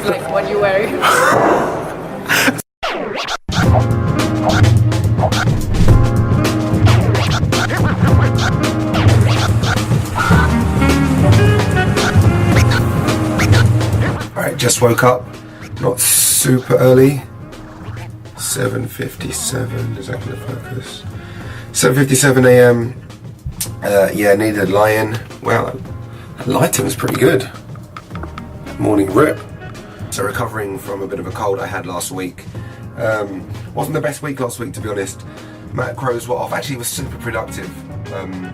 like what you wear. Alright, just woke up, not super early. 7:57, is that going to focus? 7:57 AM. Yeah, needed a lie-in. Wow, that lighting was pretty good. Morning rip. So recovering from a bit of a cold I had last week. Wasn't the best week last week, to be honest. Macros were off. Actually, it was super productive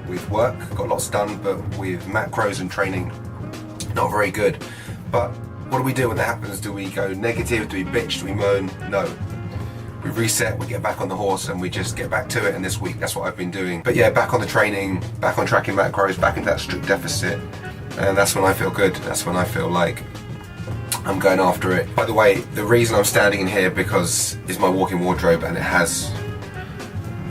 with work. Got lots done, but with macros and training, not very good. But what do we do when that happens? Do we go negative? Do we bitch? Do we moan? No. We reset, we get back on the horse, and we just get back to it. And this week, that's what I've been doing. But yeah, back on the training, back on tracking macros, back into that strict deficit. And that's when I feel good. That's when I feel like I'm going after it. By the way, the reason I'm standing in here is my walk-in wardrobe, and it has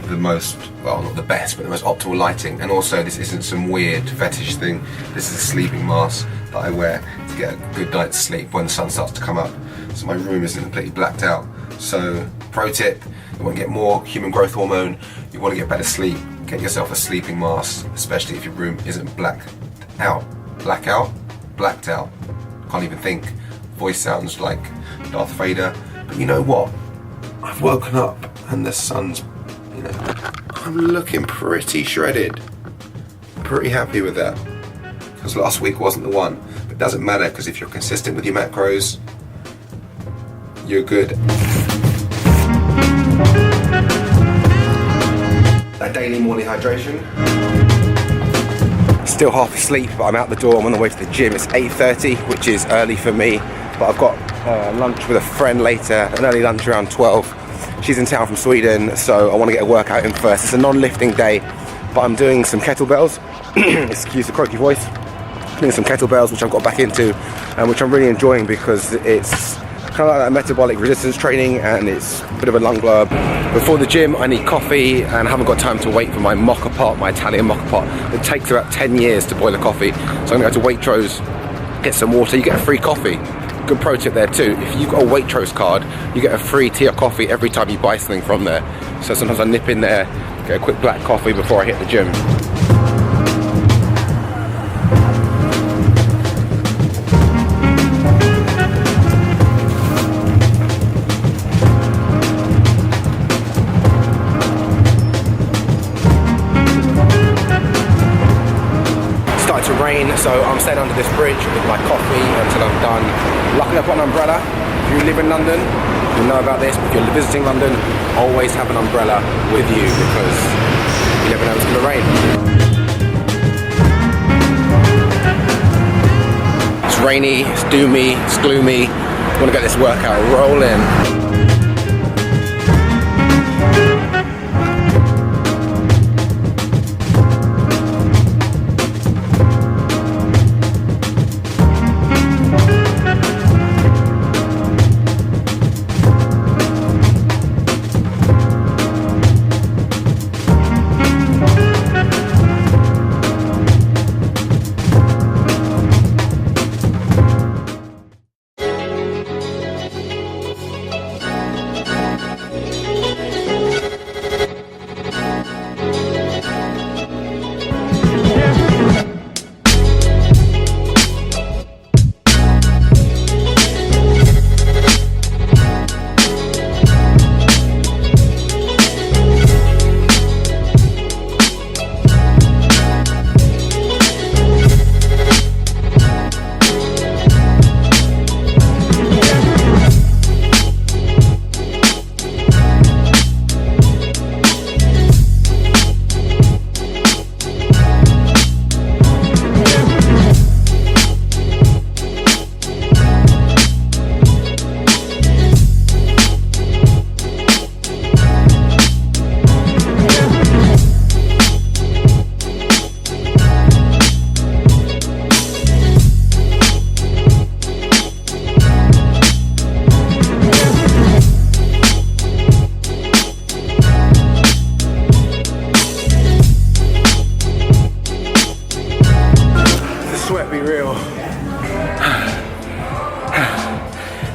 the most, well, not the best, but the most optimal lighting. And also, this isn't some weird fetish thing. This is a sleeping mask that I wear to get a good night's sleep when the sun starts to come up. So my room isn't completely blacked out. So, pro tip, you want to get more human growth hormone, you want to get better sleep, get yourself a sleeping mask, especially if your room isn't blacked out. Blackout? Blacked out. Can't even think. Voice sounds like Darth Vader. But you know what? I've woken up and the sun's, you know, I'm looking pretty shredded. Pretty happy with that. Because last week wasn't the one. But it doesn't matter, because if you're consistent with your macros, you're good. That daily morning hydration. Still half asleep, but I'm out the door. I'm on the way to the gym. It's 8:30, which is early for me. But I've got lunch with a friend later, an early lunch around 12. She's in town from Sweden, so I want to get a workout in first. It's a non-lifting day, but I'm doing some kettlebells. Excuse the croaky voice. Doing some kettlebells, which I've got back into, and which I'm really enjoying because it's kind of like that metabolic resistance training, and it's a bit of a lung blurb. Before the gym, I need coffee, and I haven't got time to wait for my mocha pot, my Italian mocha pot. It takes about 10 years to boil a coffee, so I'm going to go to Waitrose, get some water. You get a free coffee. Good pro tip there too. If you've got a Waitrose card, you get a free tea or coffee every time you buy something from there. So sometimes I nip in there, get a quick black coffee before I hit the gym. So I'm staying under this bridge with my coffee until I'm done. Luckily I've got an umbrella. If you live in London, you know about this, but if you're visiting London, always have an umbrella with you because you never know it's going to rain. It's rainy, it's doomy, it's gloomy. I want to get this workout rolling.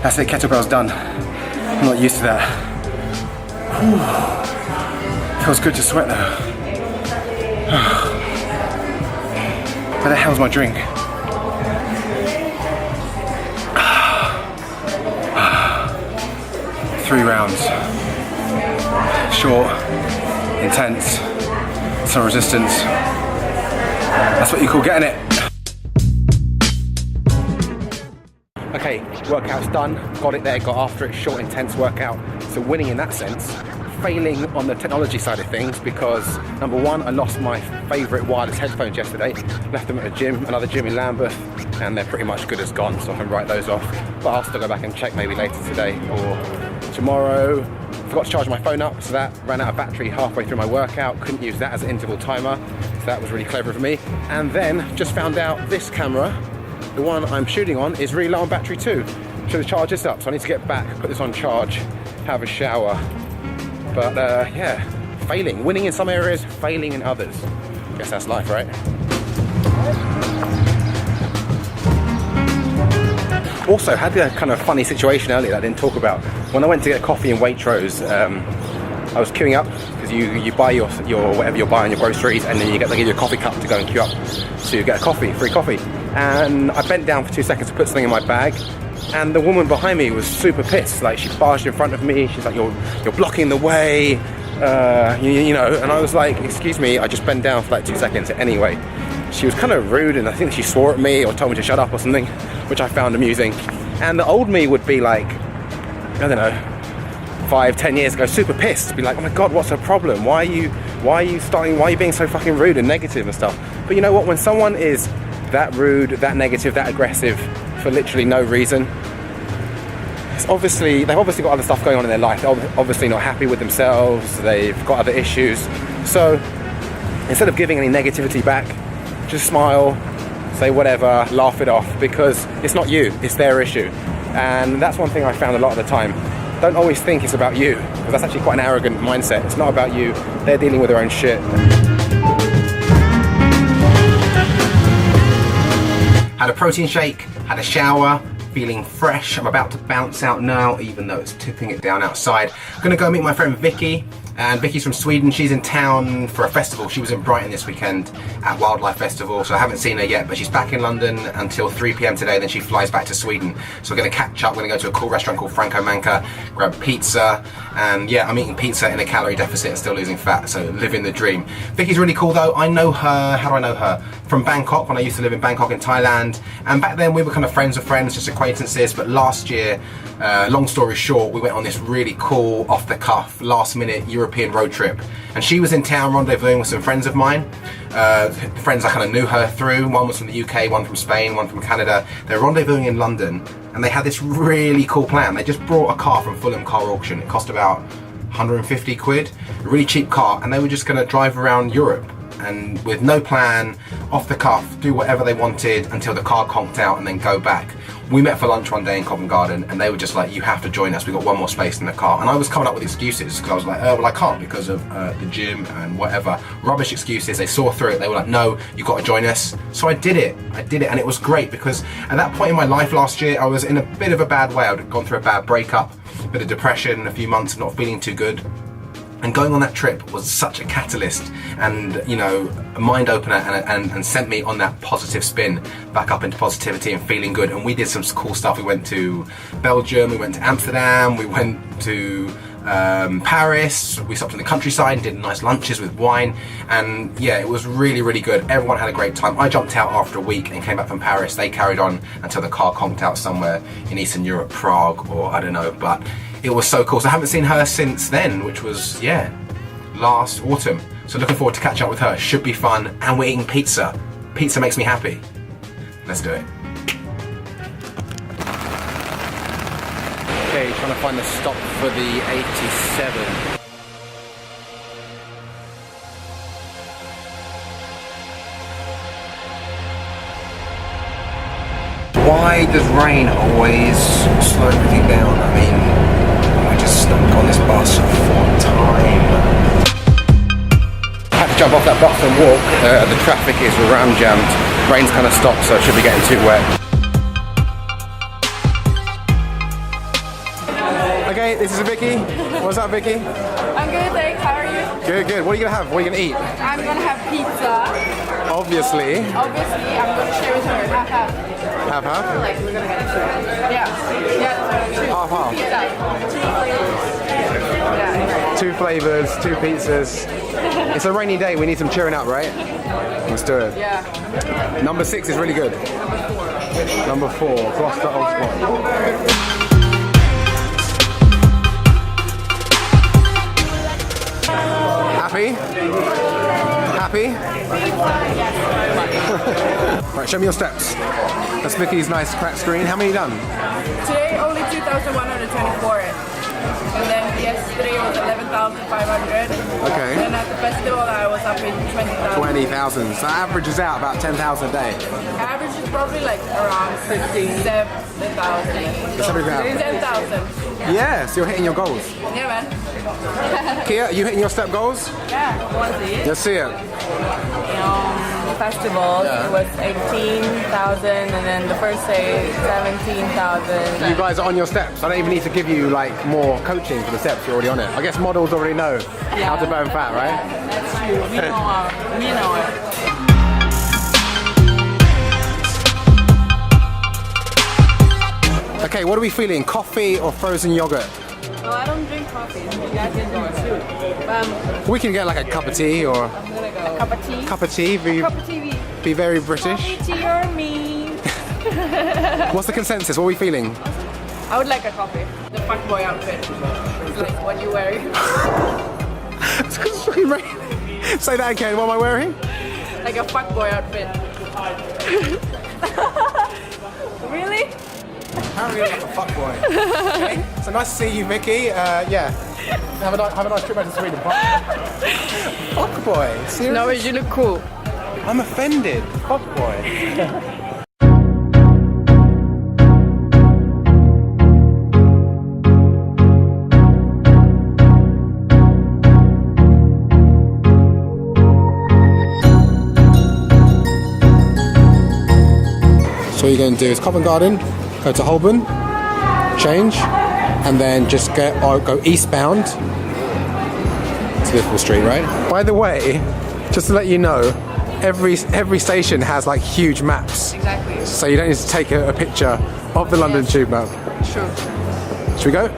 That's it, kettlebell's done. I'm not used to that. Whew. Feels good to sweat though. Where the hell's my drink? 3 rounds. Short, intense, some resistance. That's what you call getting it. Okay, workout's done. Got it there, got after it. Short, intense workout. So winning in that sense. Failing on the technology side of things because number one, I lost my favourite wireless headphones yesterday. Left them at a gym, another gym in Lambeth, and they're pretty much good as gone, so I can write those off. But I'll still go back and check maybe later today or tomorrow. Forgot to charge my phone up, so that ran out of battery halfway through my workout. Couldn't use that as an interval timer, so that was really clever of me. And then just found out this camera, the one I'm shooting on, is really low on battery too. Should have charged this up, so I need to get back, put this on charge, have a shower. But yeah, failing. Winning in some areas, failing in others. Guess that's life, right? Also, had a kind of funny situation earlier that I didn't talk about. When I went to get coffee in Waitrose, I was queuing up because you buy your whatever you're buying, your groceries, and then they give you a coffee cup to go and queue up to get a coffee, free coffee. And I bent down for 2 seconds to put something in my bag. And the woman behind me was super pissed. Like, she barged in front of me. She's like, you're blocking the way, you know. And I was like, excuse me, I just bent down for like 2 seconds anyway. She was kind of rude, and I think she swore at me or told me to shut up or something, which I found amusing. And the old me would be like, I don't know, 5-10 years ago, super pissed, be like, oh my god, what's her problem? Why are you being so fucking rude and negative and stuff? But you know what? When someone is that rude, that negative, that aggressive, for literally no reason, they've obviously got other stuff going on in their life. They're obviously not happy with themselves, they've got other issues. So instead of giving any negativity back, just smile, say whatever, laugh it off, because it's not you, it's their issue. And that's one thing I found a lot of the time. Don't always think it's about you, because that's actually quite an arrogant mindset. It's not about you, they're dealing with their own shit. Had a protein shake, had a shower, feeling fresh. I'm about to bounce out now, even though it's tipping it down outside. I'm gonna go meet my friend Vicky, and Vicky's from Sweden. She's in town for a festival. She was in Brighton this weekend at Wildlife Festival, so I haven't seen her yet, but she's back in London until 3 p.m. today, then she flies back to Sweden. So we're gonna catch up, we're gonna go to a cool restaurant called Franco Manca, grab pizza, and yeah, I'm eating pizza in a calorie deficit and still losing fat, so living the dream. Vicky's really cool though. I know her, how do I know her? From Bangkok, when I used to live in Bangkok in Thailand, and back then we were kind of friends of friends, just acquaintances, but last year, long story short, we went on this really cool, off-the-cuff, last-minute European road trip, and she was in town rendezvousing with some friends of mine, friends I kind of knew her through. One was from the UK, one from Spain, one from Canada. They were rendezvousing in London, and they had this really cool plan. They just brought a car from Fulham Car Auction. It cost about 150 quid, a really cheap car, and they were just going to drive around Europe, and with no plan, off the cuff, do whatever they wanted until the car conked out and then go back. We met for lunch one day in Covent Garden, and they were just like, you have to join us, we got one more space in the car. And I was coming up with excuses, because I was like, oh, well, I can't because of the gym and whatever. Rubbish excuses. They saw through it. They were like, no, you've got to join us. So I did it, and it was great, because at that point in my life last year, I was in a bit of a bad way. I'd gone through a bad breakup, a bit of depression, a few months of not feeling too good. And going on that trip was such a catalyst and, you know, a mind opener, and sent me on that positive spin back up into positivity and feeling good. And we did some cool stuff. We went to Belgium, we went to Amsterdam, we went to Paris, we stopped in the countryside and did nice lunches with wine, and yeah, it was really good. Everyone had a great time. I jumped out after a week and came back from Paris. They carried on until the car conked out somewhere in Eastern Europe, Prague or I don't know, but it was so cool. So I haven't seen her since then, which was, yeah, last autumn. So looking forward to catch up with her. Should be fun. And we're eating pizza. Pizza makes me happy. Let's do it. Okay, trying to find the stop for the 87. Why does rain always slow everything down? I mean, we just stuck on this bus for time. I had to jump off that bus and walk. The traffic is ram jammed. Rain's kind of stopped, so I should be getting too wet. Okay, this is Vicky. What's up, Vicky? I'm good, thanks. How are you? Good, good. What are you gonna have? What are you gonna eat? I'm gonna have pizza. Obviously. Obviously, I'm gonna share with her half. Half half? Like, we're gonna get it. Yeah. Half half. Pizza. Two flavors, two pizzas. It's a rainy day. We need some cheering up, right? Let's do it. Yeah. Number 6 is really good. Number 4, Gloucester Old Squad. Happy? Happy? Right, show me your steps. That's Vicky's nice crack screen. How many you done? Today, only 2,124. And then yesterday was 11,500. Okay. And at the festival, I was up in 20,000. 20,000. So averages out about 10,000 a day. Average is probably like around 57,000. 10,000. Yeah, so you're hitting your goals. Yeah, man. Kia, you hitting your step goals? Yeah. Want to see it? Let's see it. Festivals, it was 18,000, and then the first day 17,000. You guys are on your steps. I don't even need to give you like more coaching for the steps. You're already on it. I guess models already know how to burn fat, right? That's true. We know it. Okay, what are we feeling? Coffee or frozen yogurt? Well, I don't drink coffee. You guys can do it. We can get like a cup of tea or A cup of tea. cup of tea. Be very British. Coffee, tea, or me. What's the consensus? What are we feeling? I would like a coffee. The fuckboy outfit. It's like what you wearing. It's 'cause it's fucking raining. Say that again. What am I wearing? Like a fuckboy outfit. Really? Apparently I'm like a fuckboy. Okay. So nice to see you, Vicky. Yeah. Have a nice trip back to Sweden. Fuckboy. Seriously? No, but you look cool. I'm offended. Fuckboy. So what you're going to do is Covent Garden, go to Holborn, change, and then just go eastbound to Liverpool Street, right? By the way, just to let you know, every station has like huge maps. Exactly. So you don't need to take a picture of the London Tube map. True. Should we go?